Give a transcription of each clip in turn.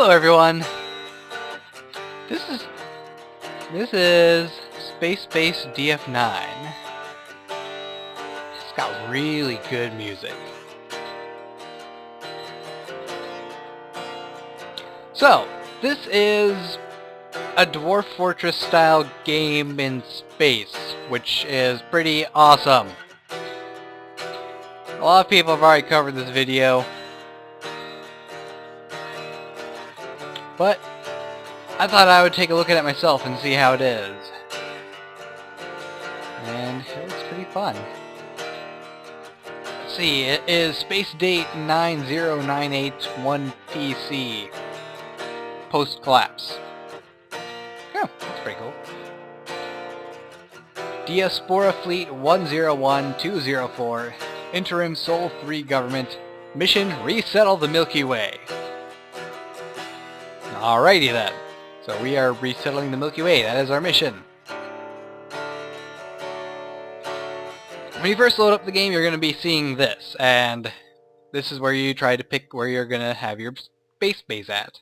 Hello everyone. This is Spacebase DF9. It's got really good music. So, this is a Dwarf Fortress style game in space, which is pretty awesome. A lot of people have already covered this video, but I thought I would take a look at it myself and see how it is. And it looks pretty fun. Let's see, it is Space Date 90981 PC. Post-collapse. Oh, that's pretty cool. Diaspora Fleet 101204. Interim Sol 3 Government. Mission Resettle the Milky Way. Alrighty then. So we are resettling the Milky Way. That is our mission. When you first load up the game, you're going to be seeing this. And this is where you try to pick where you're going to have your space base at.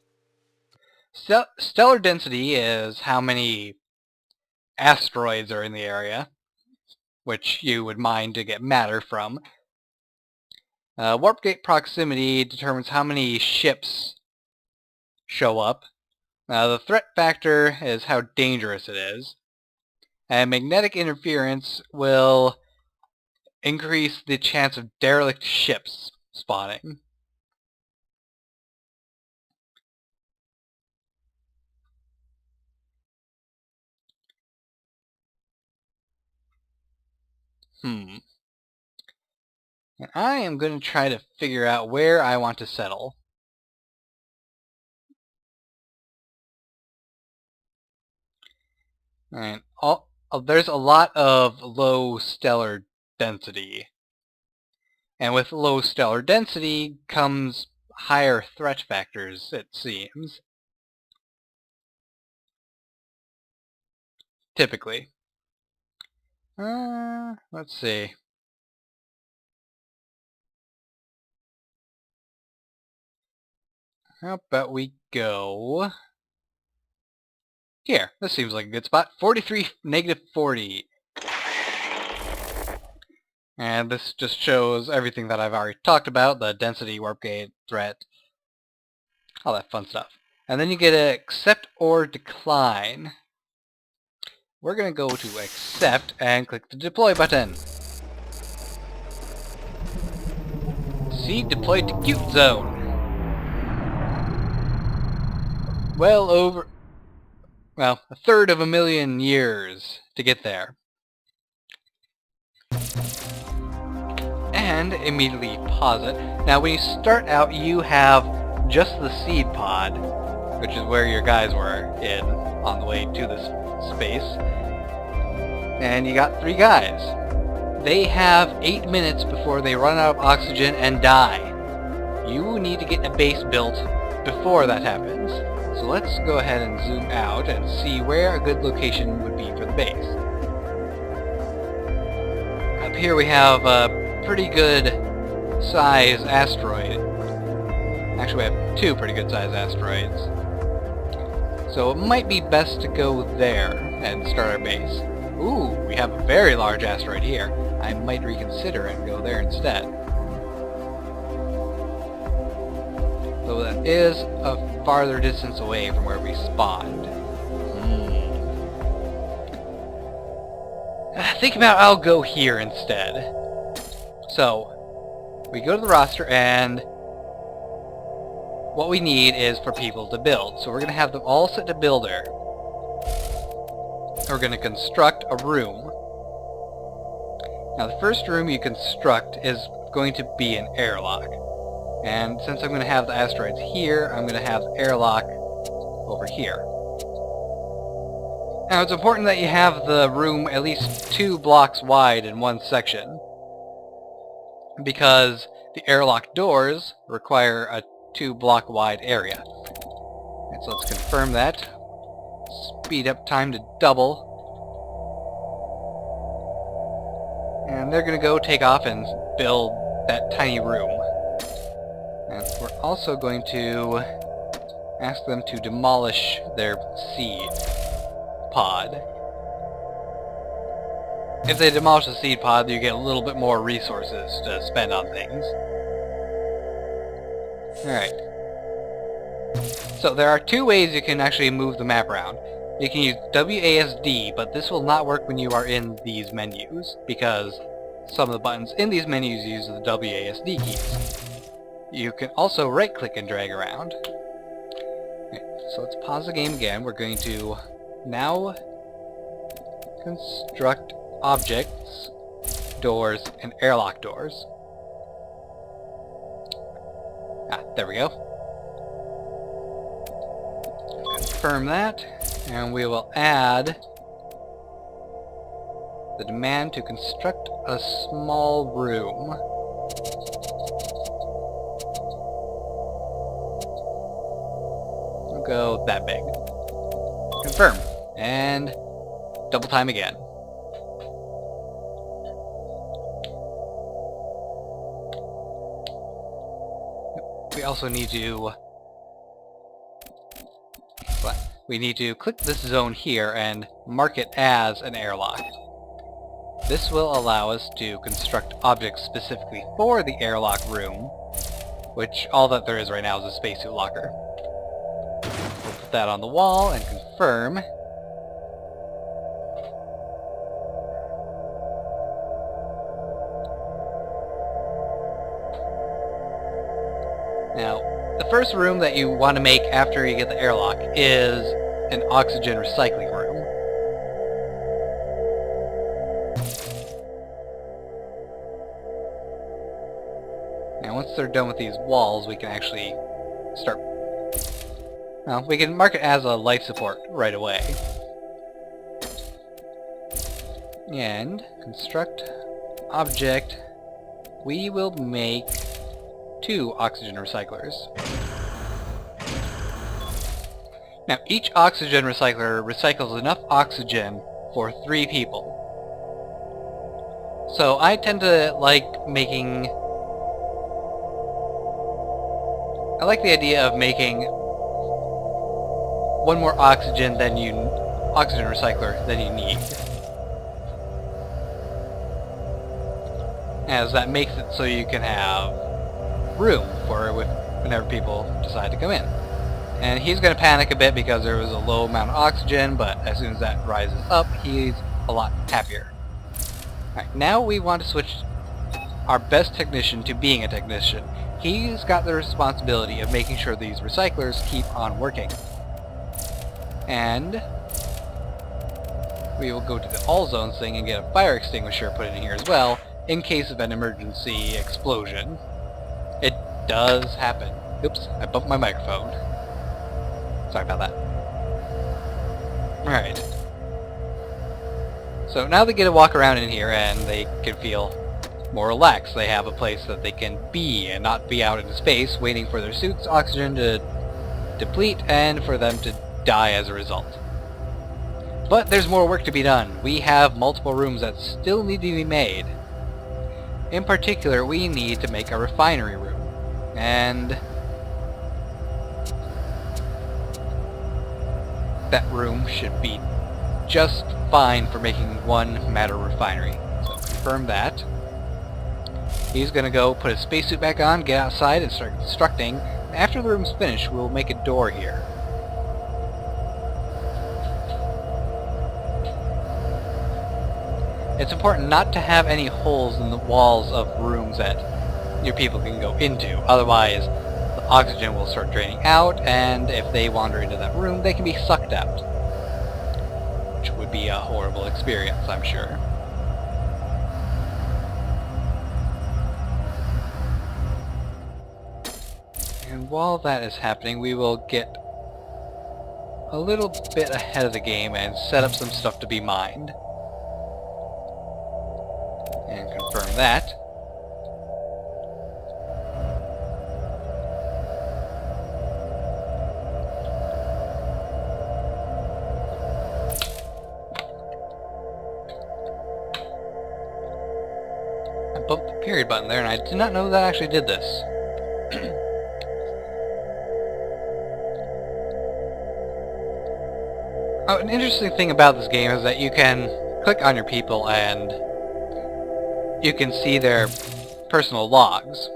Stellar density is how many asteroids are in the area, which you would mine to get matter from. Warp gate proximity determines how many ships show up. The threat factor is how dangerous it is. And magnetic interference will increase the chance of derelict ships spawning. And I am going to try to figure out where I want to settle. And there's a lot of low stellar density. And with low stellar density comes higher threat factors, it seems. Typically. Let's see. How about we go here? This seems like a good spot. 43, -40. And this just shows everything that I've already talked about. The density, warp gate, threat, all that fun stuff. And then you get to accept or decline. We're going to go to accept and click the deploy button. Seed deployed to Cute Zone. Well, a third of a million years to get there. And immediately pause it. Now when you start out, you have just the seed pod, which is where your guys were in on the way to this space. And you got 3 guys. They have 8 minutes before they run out of oxygen and die. You need to get a base built before that happens. So let's go ahead and zoom out and see where a good location would be for the base. Up here we have a pretty good size asteroid. Actually, we have 2 pretty good size asteroids. So it might be best to go there and start our base. Ooh, we have a very large asteroid here. I might reconsider and go there instead. So that is a farther distance away from where we spawned. Think about I'll go here instead. So, we go to the roster and what we need is for people to build. So we're going to have them all set to builder. We're going to construct a room. Now the first room you construct is going to be an airlock. And since I'm going to have the asteroids here, I'm going to have the airlock over here. Now it's important that you have the room at least 2 blocks wide in one section, because the airlock doors require a 2-block wide area. And so let's confirm that. Speed up time to double. And they're going to go take off and build that tiny room. And we're also going to ask them to demolish their seed pod. If they demolish the seed pod, you get a little bit more resources to spend on things. Alright. So there are two ways you can actually move the map around. You can use WASD, but this will not work when you are in these menus, because some of the buttons in these menus use the WASD keys. You can also right-click and drag around. Right, so let's pause the game again. We're going to now construct objects, doors, and airlock doors. There we go. Confirm that, and we will add the demand to construct a small room. We'll go that big. Confirm, and double time again. We also need to click this zone here and mark it as an airlock. This will allow us to construct objects specifically for the airlock room, which all that there is right now is a spacesuit locker. We'll put that on the wall and confirm. Now, the first room that you want to make after you get the airlock is an oxygen recycling room. Now, once they're done with these walls, we can actually start... Well, we can mark it as a life support right away. And construct object. We will make 2 oxygen recyclers. Now, each oxygen recycler recycles enough oxygen for 3 people. So I tend to like making... I like the idea of making one more oxygen recycler than you need. As that makes it so you can have room for whenever people decide to come in. And he's going to panic a bit because there was a low amount of oxygen, but as soon as that rises up, he's a lot happier. Alright, now we want to switch our best technician to being a technician. He's got the responsibility of making sure these recyclers keep on working. And we will go to the all zones thing and get a fire extinguisher put in here as well, in case of an emergency explosion. It does happen. Oops, I bumped my microphone. Sorry about that. Alright. So now they get to walk around in here and they can feel more relaxed. They have a place that they can be and not be out in space waiting for their suits' oxygen to deplete and for them to die as a result. But there's more work to be done. We have multiple rooms that still need to be made. In particular, we need to make a refinery room. And that room should be just fine for making one matter refinery. So confirm that. He's going to go put his spacesuit back on, get outside, and start constructing. After the room's finished, we'll make a door here. It's important not to have any holes in the walls of rooms that your people can go into. Otherwise, the oxygen will start draining out, and if they wander into that room, they can be sucked out. Which would be a horrible experience, I'm sure. And while that is happening, we will get a little bit ahead of the game and set up some stuff to be mined. And confirm that. I bumped the period button there, and I did not know that I actually did this. Oh, an interesting thing about this game is that you can click on your people and you can see their personal logs,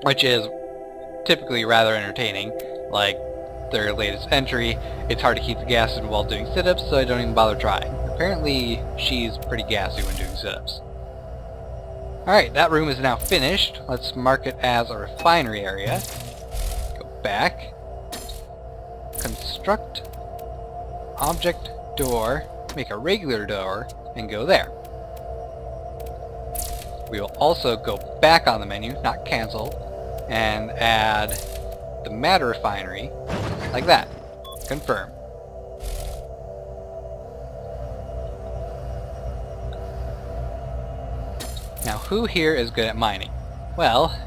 which is typically rather entertaining. Like their latest entry, it's hard to keep the gas in while doing sit-ups, so I don't even bother trying. Apparently she's pretty gassy when doing sit-ups. Alright, that room is now finished. Let's mark it as a refinery area. Go back. Construct object door, make a regular door, and go there. We will also go back on the menu, not cancel, and add the matter refinery, like that. Confirm. Now, who here is good at mining? Well,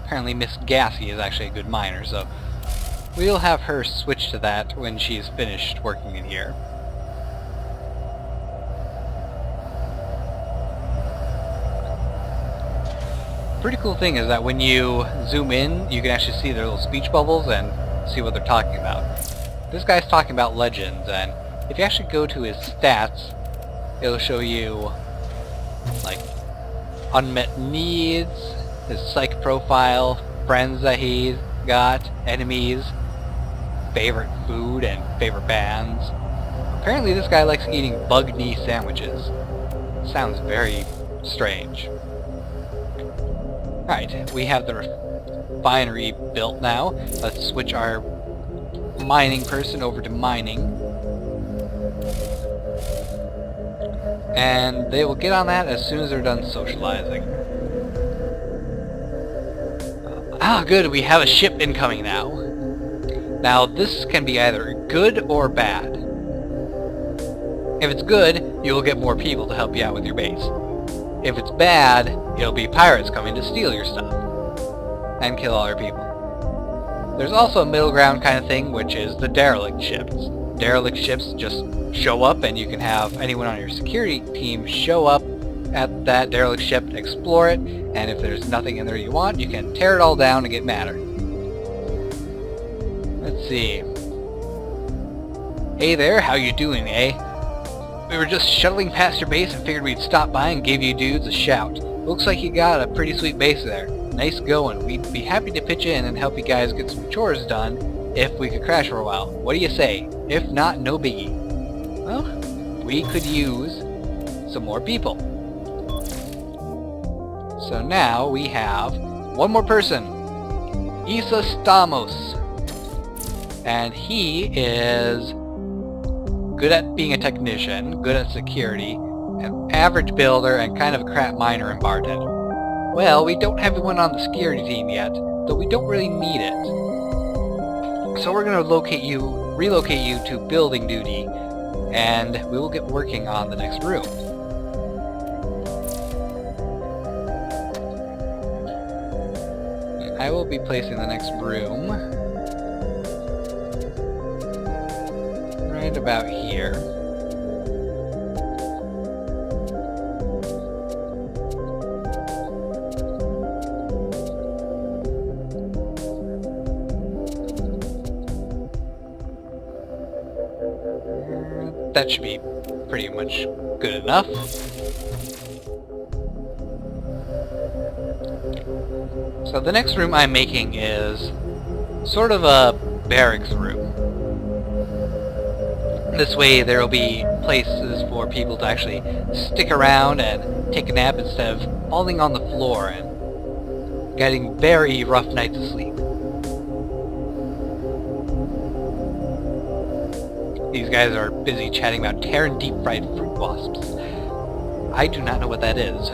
apparently Miss Gassy is actually a good miner, so we'll have her switch to that when she's finished working in here. Pretty cool thing is that when you zoom in, you can actually see their little speech bubbles and see what they're talking about. This guy's talking about legends, and if you actually go to his stats, it'll show you like unmet needs, his psych profile, friends that he's got, enemies, favorite food, and favorite bands. Apparently this guy likes eating bug knee sandwiches. Sounds very strange. Alright, we have the refinery built now. Let's switch our mining person over to mining. And they will get on that as soon as they're done socializing. Ah, good, we have a ship incoming now. Now, this can be either good or bad. If it's good, you'll get more people to help you out with your base. If it's bad, it'll be pirates coming to steal your stuff and kill all your people. There's also a middle ground kind of thing, which is the derelict ships. Derelict ships just show up, and you can have anyone on your security team show up at that derelict ship, explore it, and if there's nothing in there you want, you can tear it all down and get matter. Let's see. Hey there, how you doing, eh? We were just shuttling past your base and figured we'd stop by and give you dudes a shout. Looks like you got a pretty sweet base there. Nice going. We'd be happy to pitch in and help you guys get some chores done if we could crash for a while. What do you say? If not, no biggie. Well, we could use some more people. So now we have one more person. Isa Stamos. And he is good at being a technician, good at security, an average builder, and kind of a crap miner and bartender. Well, we don't have anyone on the security team yet, though we don't really need it. So we're going to relocate you to building duty, and we will get working on the next room. I will be placing the next room right about here. That should be pretty much good enough. So the next room I'm making is sort of a barracks room. This way there will be places for people to actually stick around and take a nap instead of falling on the floor and getting very rough nights of sleep. These guys are busy chatting about Terran deep-fried fruit wasps. I do not know what that is.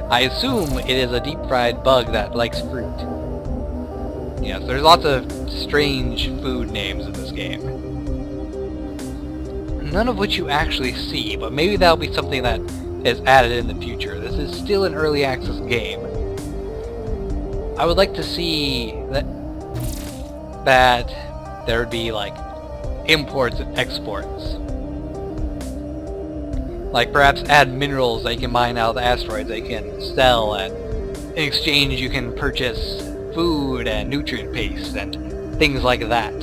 I assume it is a deep-fried bug that likes fruit. Yes, there's lots of strange food names in this game. None of which you actually see, but maybe that'll be something that is added in the future. This is still an early access game. I would like to see that there would be like imports and exports. Like perhaps add minerals that you can mine out of the asteroids that you can sell, and in exchange you can purchase food and nutrient paste and things like that.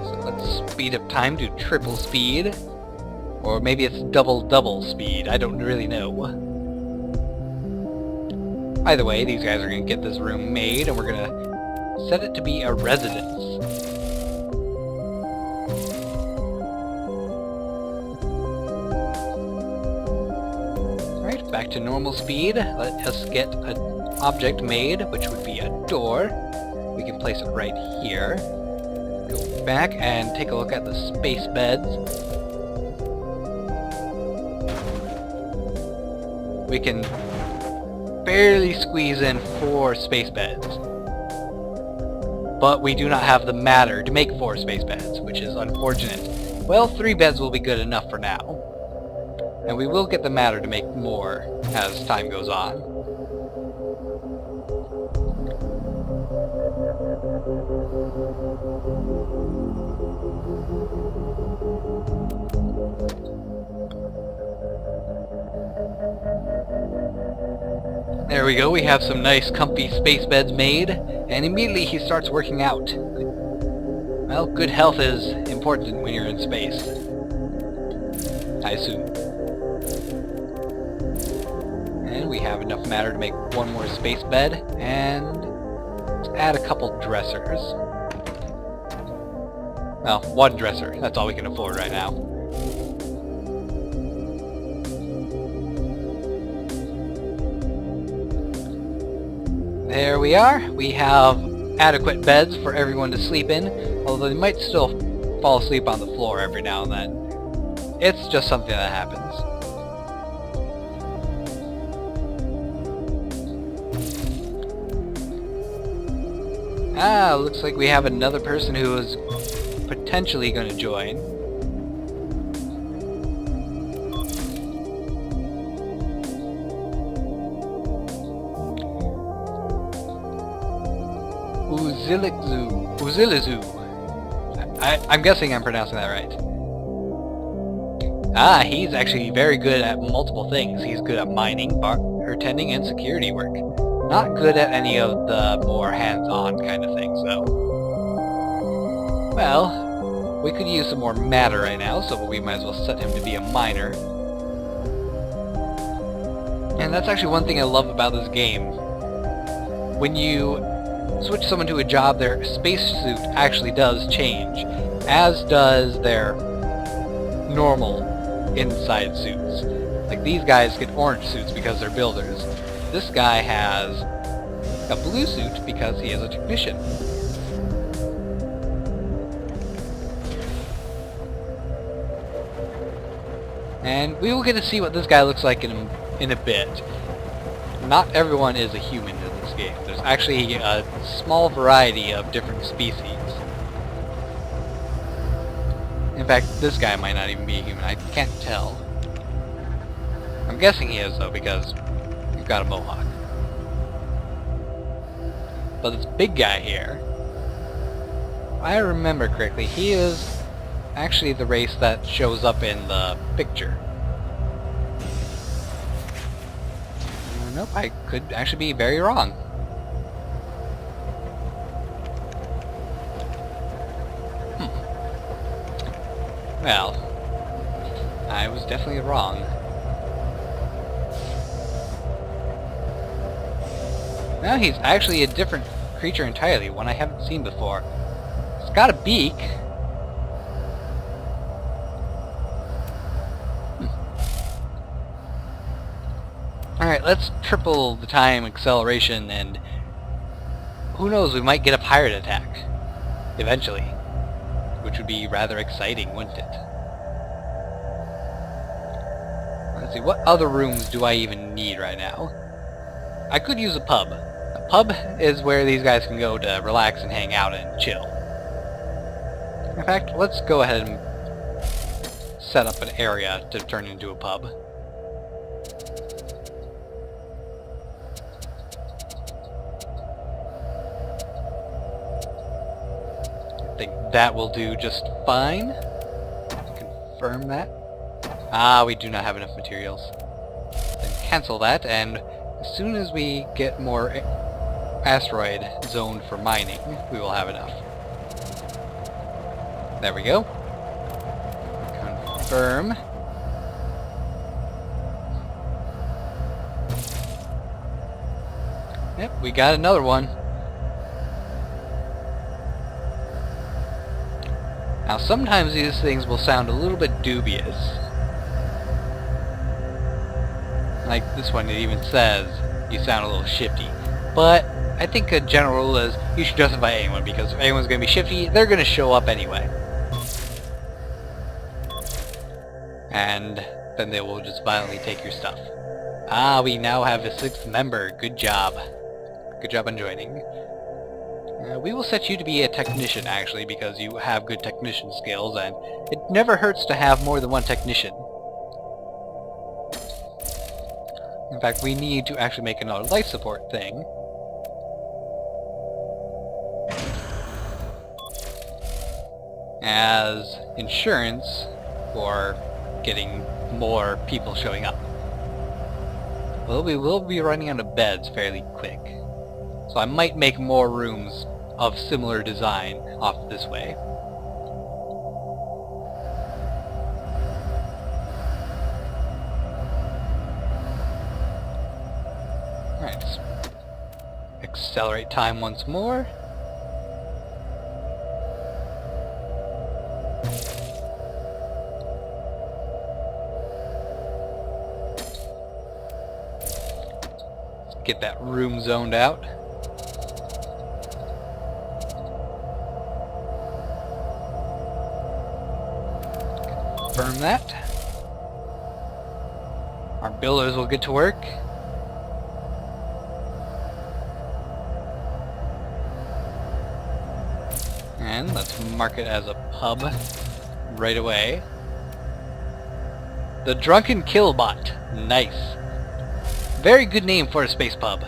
So let's speed up time to triple speed. Or maybe it's double speed, I don't really know. Either way, these guys are going to get this room made, and we're going to set it to be a residence. Alright, back to normal speed. Let us get an object made, which would be a door. We can place it right here. Go back and take a look at the space beds. We can barely squeeze in 4 space beds. But we do not have the matter to make 4 space beds, which is unfortunate. Well, 3 beds will be good enough for now. And we will get the matter to make more as time goes on. There we go, we have some nice comfy space beds made, and immediately he starts working out. Well, good health is important when you're in space. I assume. And we have enough matter to make 1 more space bed, and let's add a couple dressers. Well, 1 dresser, that's all we can afford right now. There we are. We have adequate beds for everyone to sleep in, although they might still fall asleep on the floor every now and then. It's just something that happens. Ah, looks like we have another person who is potentially going to join. Mozilla Zoo. I'm guessing I'm pronouncing that right. Ah, he's actually very good at multiple things. He's good at mining, bartending, and security work. Not good at any of the more hands-on kind of things, though. Well, we could use some more matter right now, so we might as well set him to be a miner. And that's actually one thing I love about this game. When you switch someone to a job, their spacesuit actually does change, as does their normal inside suits. Like, these guys get orange suits because they're builders. This guy has a blue suit because he is a technician. And we will get to see what this guy looks like in a bit. Not everyone is a human in this game. There's actually a small variety of different species. In fact, this guy might not even be a human. I can't tell. I'm guessing he is, though, because he's got a mohawk. But this big guy here, if I remember correctly, he is actually the race that shows up in the picture. Nope, I could actually be very wrong. Well, I was definitely wrong. Now he's actually a different creature entirely, one I haven't seen before. It's got a beak. Alright, let's triple the time acceleration, and who knows, we might get a pirate attack eventually, which would be rather exciting, wouldn't it? Let's see, what other rooms do I even need right now? I could use a pub. A pub is where these guys can go to relax and hang out and chill. In fact, let's go ahead and set up an area to turn into a pub. I think that will do just fine. Confirm that. Ah, we do not have enough materials. cancel that, and as soon as we get more asteroid zoned for mining, we will have enough. There we go. Confirm. Yep, we got another one. Now sometimes these things will sound a little bit dubious. Like this one, it even says you sound a little shifty. But I think a general rule is you should justify anyone, because if anyone's going to be shifty, they're going to show up anyway. And then they will just violently take your stuff. Ah, we now have a 6th member. Good job. Good job on joining. We will set you to be a technician, actually, because you have good technician skills, and it never hurts to have more than one technician. In fact, we need to actually make another life support thing. As insurance for getting more people showing up. Well, we will be running out of beds fairly quick. So I might make more rooms of similar design off this way. Alright, let's accelerate time once more. Let's get that room zoned out. Confirm that. Our builders will get to work. And let's mark it as a pub right away. The Drunken Killbot. Nice. Very good name for a space pub.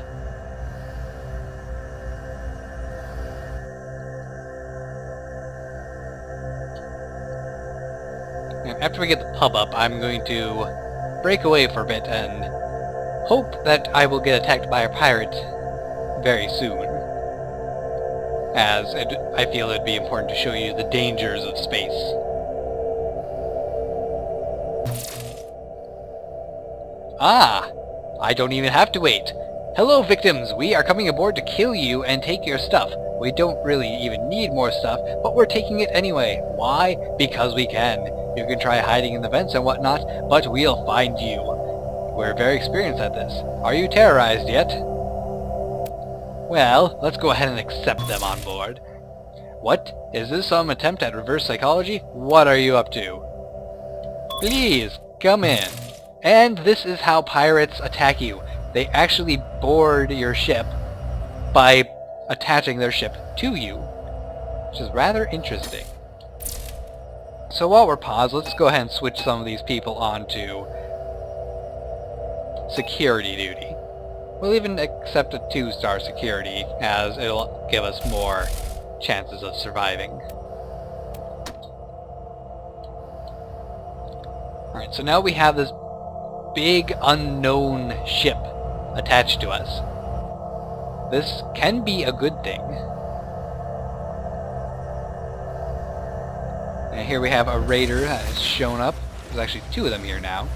After we get the pub up, I'm going to break away for a bit and hope that I will get attacked by a pirate very soon. As I feel it'd be important to show you the dangers of space. Ah! I don't even have to wait. Hello, victims! We are coming aboard to kill you and take your stuff. We don't really even need more stuff, but we're taking it anyway. Why? Because we can. You can try hiding in the vents and whatnot, but we'll find you. We're very experienced at this. Are you terrorized yet? Well, let's go ahead and accept them on board. What? Is this some attempt at reverse psychology? What are you up to? Please, come in. And this is how pirates attack you. They actually board your ship by attaching their ship to you, which is rather interesting. So while we're paused, let's go ahead and switch some of these people onto security duty. We'll even accept a 2-star security, as it'll give us more chances of surviving. Alright, so now we have this big unknown ship attached to us. This can be a good thing. And here we have a raider that has shown up. There's actually 2 of them here now.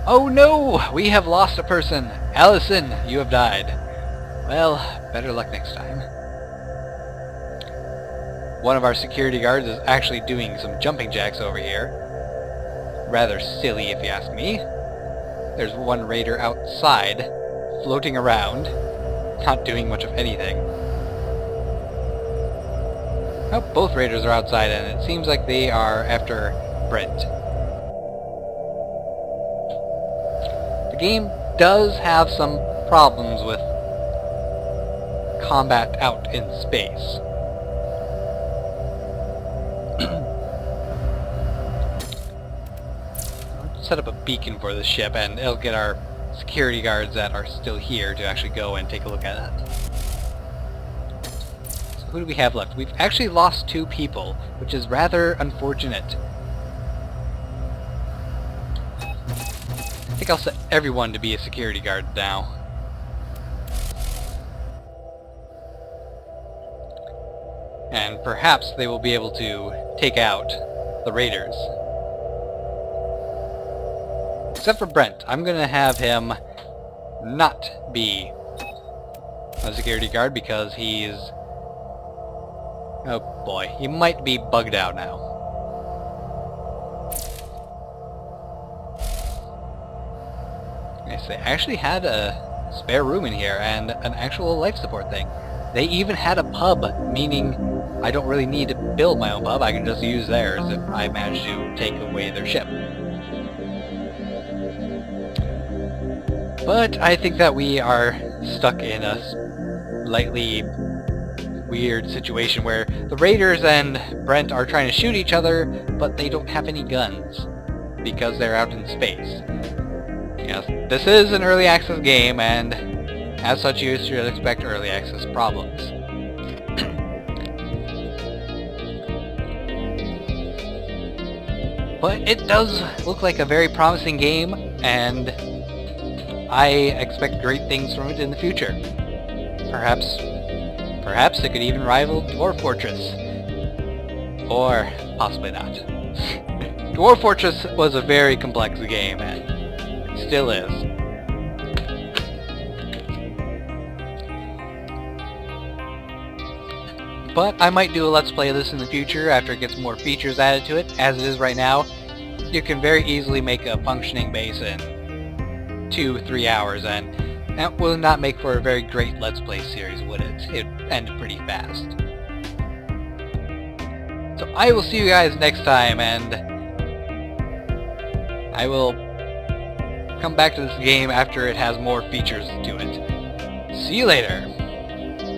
Oh no! We have lost a person! Allison, you have died. Well, better luck next time. One of our security guards is actually doing some jumping jacks over here. Rather silly if you ask me. There's one raider outside, floating around, not doing much of anything. Oh, both raiders are outside, and it seems like they are after Brent. The game does have some problems with combat out in space. Set up a beacon for the ship, and it'll get our security guards that are still here to actually go and take a look at it. So who do we have left? We've actually lost 2 people, which is rather unfortunate. I think I'll set everyone to be a security guard now. And perhaps they will be able to take out the raiders. Except for Brent. I'm gonna have him not be a security guard because he's... oh boy, he might be bugged out now. I actually had a spare room in here and an actual life support thing. They even had a pub, meaning I don't really need to build my own pub, I can just use theirs if I manage to take away their ship. But I think that we are stuck in a slightly weird situation where the raiders and Brent are trying to shoot each other, but they don't have any guns because they're out in space. Yes, this is an early access game, and as such you should expect early access problems. But it does look like a very promising game, and I expect great things from it in the future. Perhaps it could even rival Dwarf Fortress. Or possibly not. Dwarf Fortress was a very complex game, and still is. But I might do a Let's Play of this in the future after it gets more features added to it. As it is right now, you can very easily make a functioning base in 2-3 hours, and that will not make for a very great Let's Play series, would it? It'd end pretty fast. So I will see you guys next time, and I will come back to this game after it has more features to it. See you later!